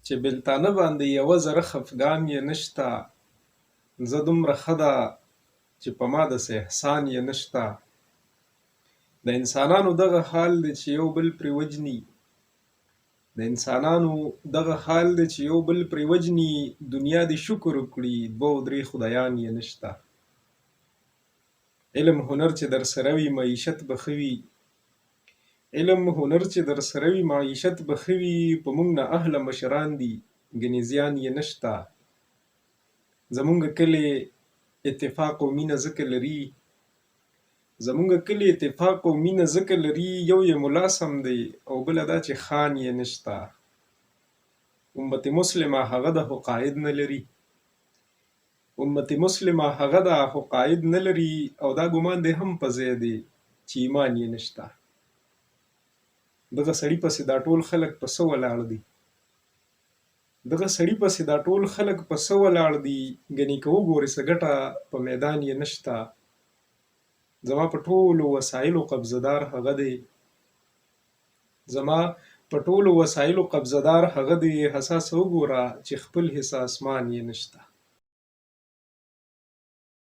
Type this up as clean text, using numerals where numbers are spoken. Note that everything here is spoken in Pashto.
چې بېلتانه باندې یوه ذره خفګان یې نشته. زه دومره ښه ده چې په ما داسې احسان یې نشته. د انسانانو دغه حال دی چې یو بل پرې وجني. د انسانانو دغه حال دی چې یو بل پرې وجني. دنیا دې شکر وکړي، دوه او درې خدایان یې نشته. علم هنر چې در سره وي معیشت به ښه وي. علم هنر چې در سره وي معیشت به ښه وي. په موږ نه اهله مشران دي، ګنې زیان یې نشته. زمونږ کلی اتفاق او مینه ځکه لري. زمونږ کلی اتفاق او مینه ځکه لري. یو یې ملا سم دی او بله دا چې خان یې نشته. امت مسلمه هغه ده خو قاید نه لري. امت مسلمه هغه ده خو قاید نه لري. او دا ګمان دی هم په ځای دی چې ایمان یې نشته. دغه سړي پسې دا ټول خلک په څه ولاړ دي؟ دغه سړي پسې دا ټول خلک په څه ولاړ دي؟ ګنې که وګورې څه ګټه په میدان یې نشته. زما په ټولو وسایلو قبضه‌دار هغه دی. زما په ټولو وسایلو قبضه‌دار هغه دی. حساسه وګوره چې خپل حصه اسمان یې نشته.